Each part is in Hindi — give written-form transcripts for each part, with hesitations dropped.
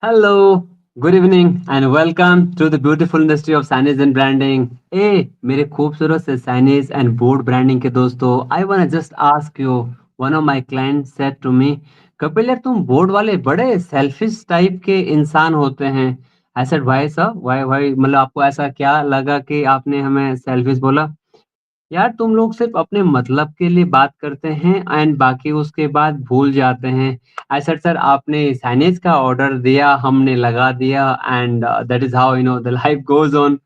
Hello, good evening, and welcome to the beautiful industry of signage and branding. ए मेरे खूबसूरत से signage and board branding के दोस्तों, I wanna just ask you. One of my clients said to me, Kapil यार तुम बोर्ड वाले बड़े selfish टाइप के इंसान होते हैं. I said why sir? Why मतलब आपको ऐसा क्या लगा कि आपने हमें selfish बोला? यार तुम लोग सिर्फ अपने मतलब के लिए बात करते हैं एंड बाकी उसके बाद भूल जाते हैं। आई सेड सर आपने साइनेज का ऑर्डर दिया, हमने लगा दिया and that is how the life goes on.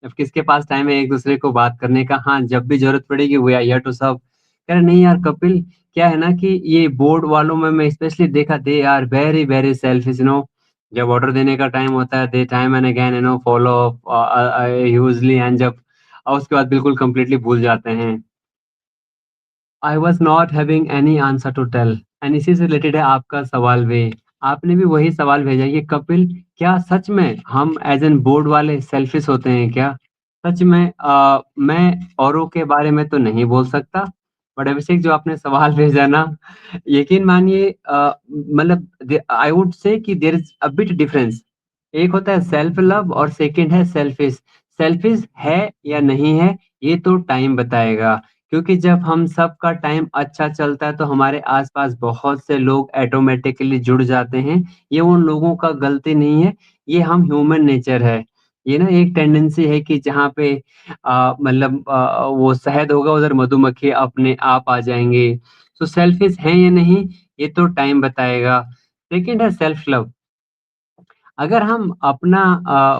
अब किसके पास टाइम है एक-दूसरे को बात करने का? हाँ, जब भी ज़रूरत पड़ेगी we are here to serve. कह रहे नहीं यार कपिल, क्या है ना कि ये बोर्ड वालों में मैं स्पेशली देखा they are very, very selfish जब ऑर्डर देने का टाइम होता है they time and again follow up hugely and जब और उसके बाद बिल्कुल कंप्लीटली भूल जाते हैं। I was not having any answer to tell and इसी से रिलेटेड है आपका सवाल भी। आपने भी वही सवाल भेजा कि कपिल क्या सच में हम एज़ एन बोर्ड वाले सेल्फिश होते हैं क्या? सच में मैं औरों के बारे में तो नहीं बोल सकता, बट अभिषेक जो आपने सवाल भेजा ना, यकीन मानिए मतलब दे आई वुड से कि there is a bit difference. एक होता है सेल्फ लव और सेकंड है सेल्फिश। सेल्फिश है या नहीं है, ये तो टाइम बताएगा। क्योंकि जब हम सबका टाइम अच्छा चलता है तो हमारे आस-पास बहुत से लोग ऑटोमैटिकली जुड़ जाते हैं। ये उन लोगों का गलती नहीं है, ये हम ह्यूमन नेचर है। ये ना एक टेंडेंसी है कि जहाँ पे मतलब वो शहद होगा उधर मधुमक्खी अपने आप आ जाएँगे। सो सेल्फिश हैं या नहीं, ये तो टाइम बताएगा। सेकंड है सेल्फ लव। अगर हम अपना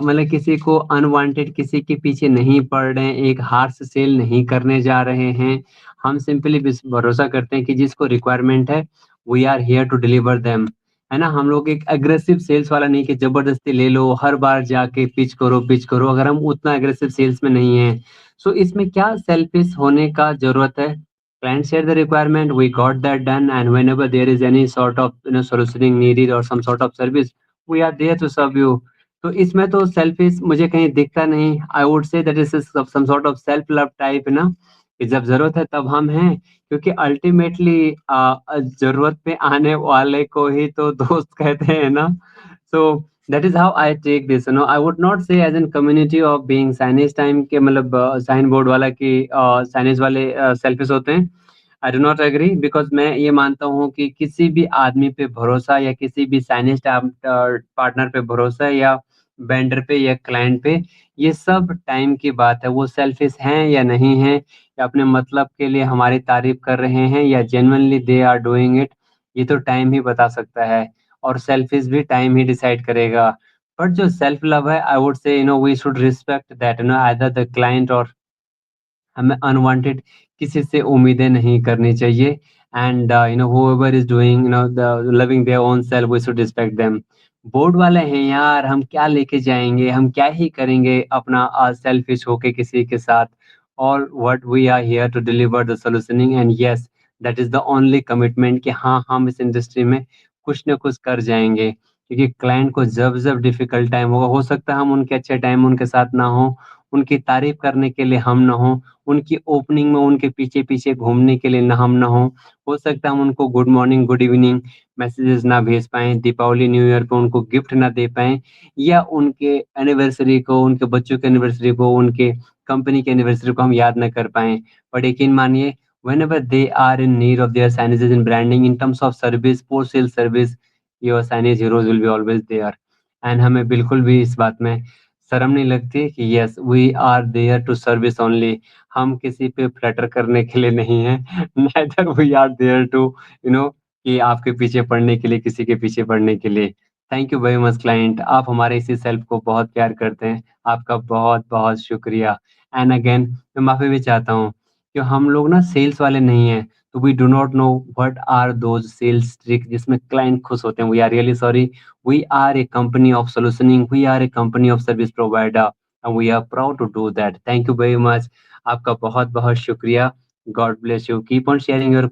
मतलब किसी को अनवांटेड किसी के पीछे नहीं पड़ रहे हैं, एक हार्श सेल नहीं करने जा रहे हैं, हम सिंपली भरोसा करते हैं कि जिसको रिक्वायरमेंट है, we are here to deliver them, है ना? हम लोग एक एग्रेसिव सेल्स वाला नहीं कि ज़बरदस्ती ले लो, हर बार जाके पिच करो, अगर हम उतना एग्रेसिव सेल्स में नहीं हैं। सो इसमें क्या सेल्फिश होने का ज़रूरत है? Client shared the requirement, we got that done, and whenever there is any sort of solutioning needed or some sort of service, we are there to serve you. तो इसमें तो सेल्फिश मुझे कहीं दिखता नहीं। I would say that is some sort of self love type ना, कि जब ज़रूरत है तब हम हैं, क्योंकि अल्टीमेटली ज़रूरत पे आने वाले को ही तो दोस्त कहते हैं ना। So that is how I take this I would not say as an community of being signage time के मतलब साइन बोर्ड वाला कि साइनेज वाले सेल्फिश होते हैं। I do not agree because मैं ये मानता हूँ कि किसी भी आदमी पे भरोसा या किसी भी साइनेज पार्टनर पे भरोसा या वेंडर पे या क्लाइंट पे, ये सब टाइम की बात है। वो सेल्फिश हैं या नहीं हैं या अपने मतलब के लिए हमारी तारीफ़ कर रहे हैं या genuinely they are doing it, ये तो टाइम ही बता सकता है और सेल्फिश भी टाइम ही डिसाइड करेगा। बट जो सेल्फ लव है I would say we should respect that either the client और हमें अनवांटेड किसी से उम्मीदें नहीं करनी चाहिए and whoever is doing the loving their own self we should respect them. Board वाले हैं यार, हम क्या लेके जाएंगे, हम क्या ही करेंगे अपना सेल्फिश होके किसी के साथ। और what we are here to deliver the solutioning and yes that is the only commitment कि हाँ हम इस इंडस्ट्री में कुछ ना कुछ कर जाएंगे, क्योंकि क्लाइंट को जब जब डिफिकल्ट टाइम होगा हो सकता है हम उनके अच्छे टाइम उनके साथ ना हो, उनकी तारीफ करने के लिए हम ना हो, उनकी ओपनिंग में उनके पीछे-पीछे घूमने के लिए ना हम ना हों। हो सकता है हम उनको good morning, good evening messages ना भेज पाएँ, दीपावली, न्यू ईयर पे उनको गिफ्ट ना दे पाएँ या उनके एनिवर्सरी को, उनके बच्चों के एनिवर्सरी को, उनके कंपनी के एनिवर्सरी को हम याद ना कर पाएँ। बट यकीन मानिए whenever they are in need of their signages and branding in terms of service, post sale service, your signage heroes will be always there। And हमें बिल्कुल भी इस बात में शर्म नहीं लगती कि yes we are there to service only. हम किसी पे फ्लटर करने के लिए नहीं हैं, neither we are there to कि आपके पीछे पड़ने के लिए, किसी के पीछे पड़ने के लिए। Thank you very much client, आप हमारे इसी सेल्फ को बहुत प्यार करते हैं। आपका बहुत-बहुत शुक्रिया। एंड अगेन मैं माफ़ी भी चाहता हूँ कि हम लोग ना सेल्स वाले नहीं हैं, तो we do not know what are those sales trick जिसमें क्लाइंट खुश होते हैं। We are really sorry. We are a company of solutioning, we are a company of service provider, and we are proud to do that. Thank you very much। आपका बहुत-बहुत शुक्रिया। God bless you. Keep on sharing your